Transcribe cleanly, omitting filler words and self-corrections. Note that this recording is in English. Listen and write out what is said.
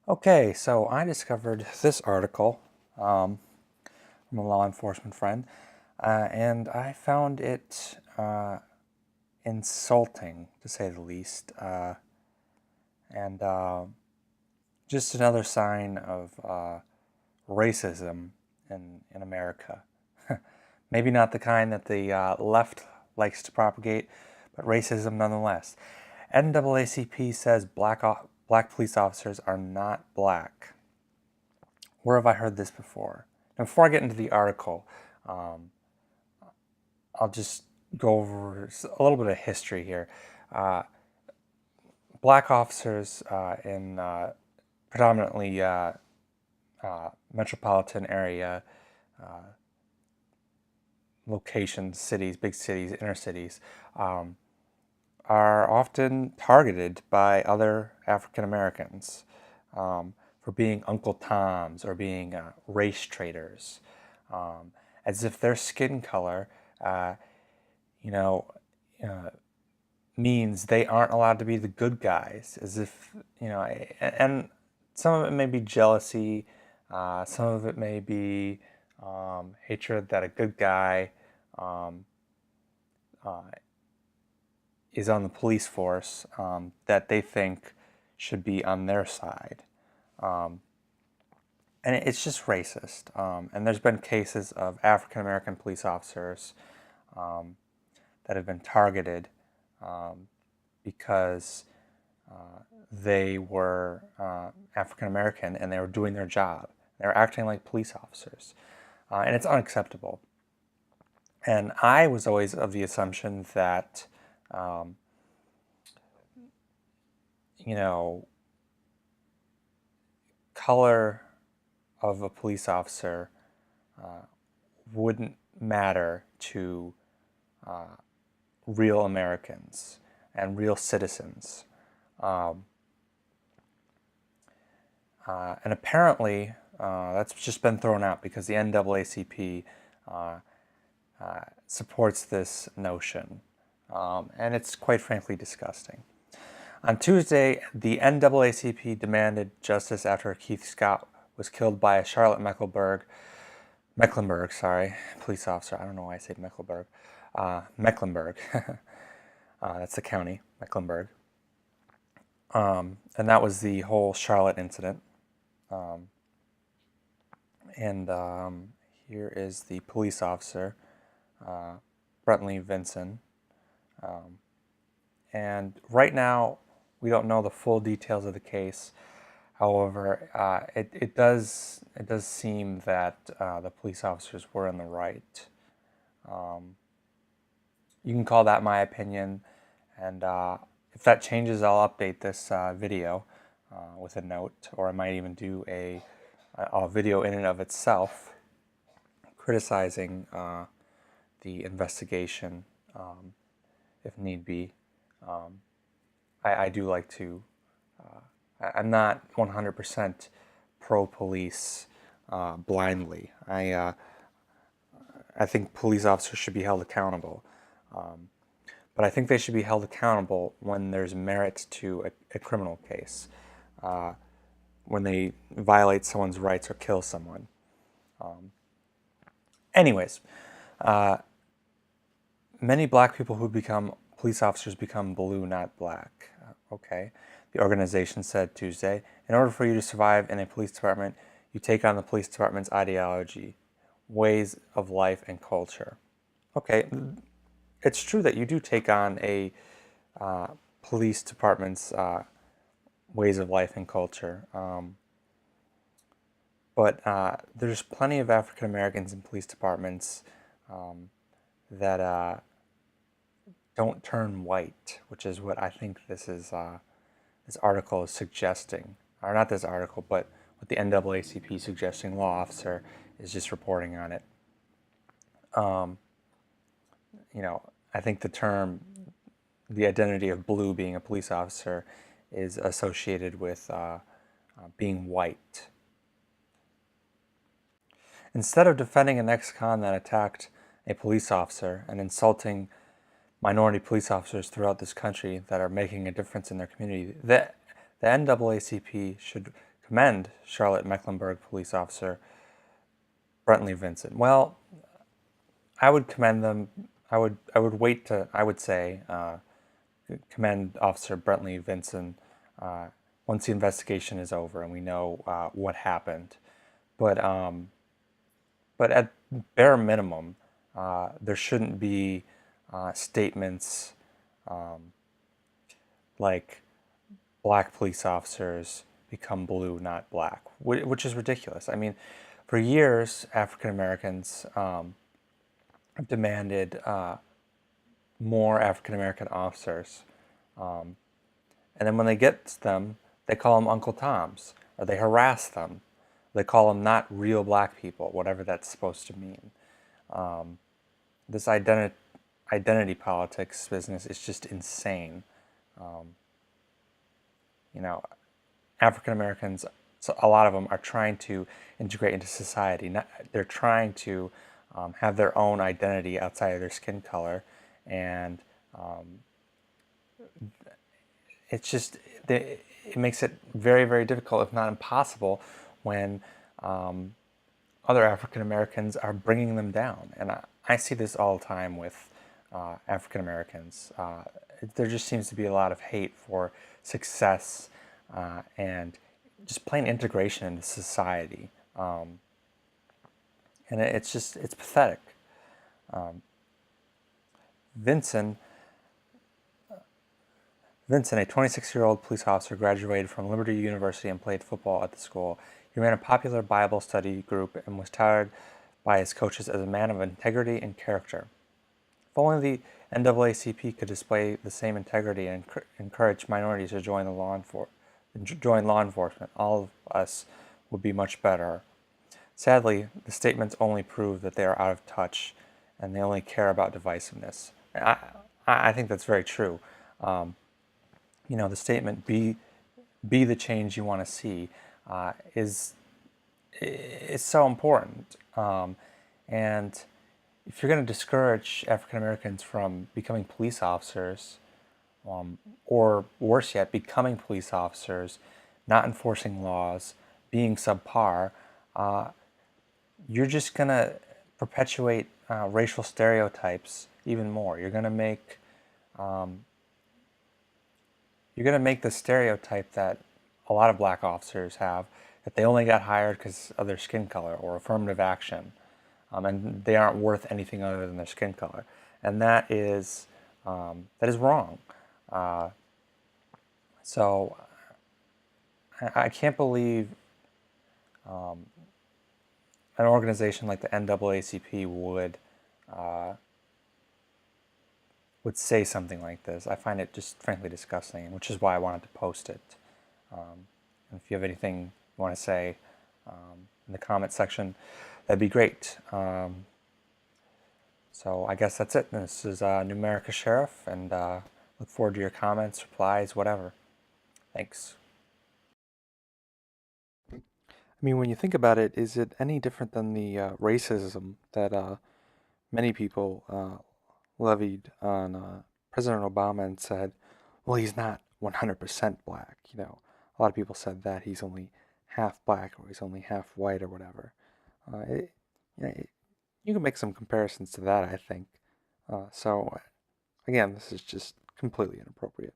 Okay, so I discovered this article from a law enforcement friend, and I found it insulting, to say the least, and just another sign of racism in America. Maybe not the kind that the left likes to propagate, but racism nonetheless. NAACP says black police officers are not black. Where have I heard this before? Now, before I get into the article, um, I'll just go over a little bit of history here. Uh, Black officers in predominantly metropolitan area locations, cities, big cities, inner cities, um, are often targeted by other African Americans for being Uncle Toms or being race traitors, as if their skin color, uh, you know, uh, means they aren't allowed to be the good guys, as if, and some of it may be jealousy, some of it may be hatred that a good guy um, uh, is on the police force that they think should be on their side. Um, and it's just racist. And there's been cases of African American police officers that have been targeted because they were African American and they were doing their job. They were acting like police officers. And it's unacceptable. And I was always of the assumption that, um, you know, color of a police officer wouldn't matter to real Americans and real citizens. Um, and apparently, that's just been thrown out because the NAACP supports this notion. And it's quite frankly disgusting. On Tuesday, the NAACP demanded justice after Keith Scott was killed by a Charlotte Mecklenburg, police officer. I don't know why I say Mecklenburg. Mecklenburg. That's the county, Mecklenburg. And that was the whole Charlotte incident. And here is the police officer, Brentley Vinson. And right now, we don't know the full details of the case. However, it does seem that the police officers were in the right. You can call that my opinion, and if that changes, I'll update this video with a note, or I might even do a video in and of itself criticizing the investigation if need be. I do like to, I'm not 100% pro-police blindly. I think police officers should be held accountable. But I think they should be held accountable when there's merit to a criminal case, when they violate someone's rights or kill someone. Anyways, many black people who become police officers become blue, not black. Okay. The organization said Tuesday, in order for you to survive in a police department, you take on the police department's ideology, ways of life, and culture. Okay, it's true that you do take on a police department's ways of life and culture. But there's plenty of African Americans in police departments that don't turn white, which is what I think this article is suggesting. Or not this article, but what the NAACP suggesting law officer is just reporting on it. I think the identity of blue being a police officer is associated with being white. Instead of defending an ex-con that attacked a police officer and insulting minority police officers throughout this country that are making a difference in their community, the NAACP should commend Charlotte Mecklenburg police officer Brentley Vincent? Well, I would commend them. I would say commend Officer Brentley Vincent once the investigation is over and we know what happened. But but at bare minimum, there shouldn't be statements like black police officers become blue, not black, which is ridiculous. I mean, for years, African Americans have demanded more African American officers. And then when they get them, they call them Uncle Toms, or they harass them. They call them not real black people, whatever that's supposed to mean. This identity politics business is just insane. You know, African Americans, so a lot of them are trying to integrate into society. They're trying to have their own identity outside of their skin color, and it's just it makes it very, very difficult, if not impossible, when other African Americans are bringing them down. And I see this all the time with African Americans. There just seems to be a lot of hate for success and just plain integration into society. And it's pathetic. Vincent, a 26-year-old police officer, graduated from Liberty University and played football at the school. He ran a popular Bible study group and was touted by his coaches as a man of integrity and character. If only the NAACP could display the same integrity and encourage minorities to join law enforcement, all of us would be much better. Sadly, the statements only prove that they are out of touch and they only care about divisiveness. I think that's very true. The statement "be the change you want to see" is so important. And if you're going to discourage African Americans from becoming police officers, or worse yet, becoming police officers, not enforcing laws, being subpar, you're just going to perpetuate racial stereotypes even more. You're going to make the stereotype that a lot of black officers have, that they only got hired because of their skin color or affirmative action, and they aren't worth anything other than their skin color, and that is wrong. So I can't believe an organization like the NAACP would say something like this. I find it just frankly disgusting, which is why I wanted to post it. And if you have anything you want to say in the comment section, that'd be great. So I guess that's it. This is New America Sheriff, and look forward to your comments, replies, whatever. Thanks. I mean, when you think about it, is it any different than the racism that many people levied on President Obama and said, well, he's not 100% black. A lot of people said that he's only half black or he's only half white or whatever. You can make some comparisons to that, I think. So, again, this is just completely inappropriate.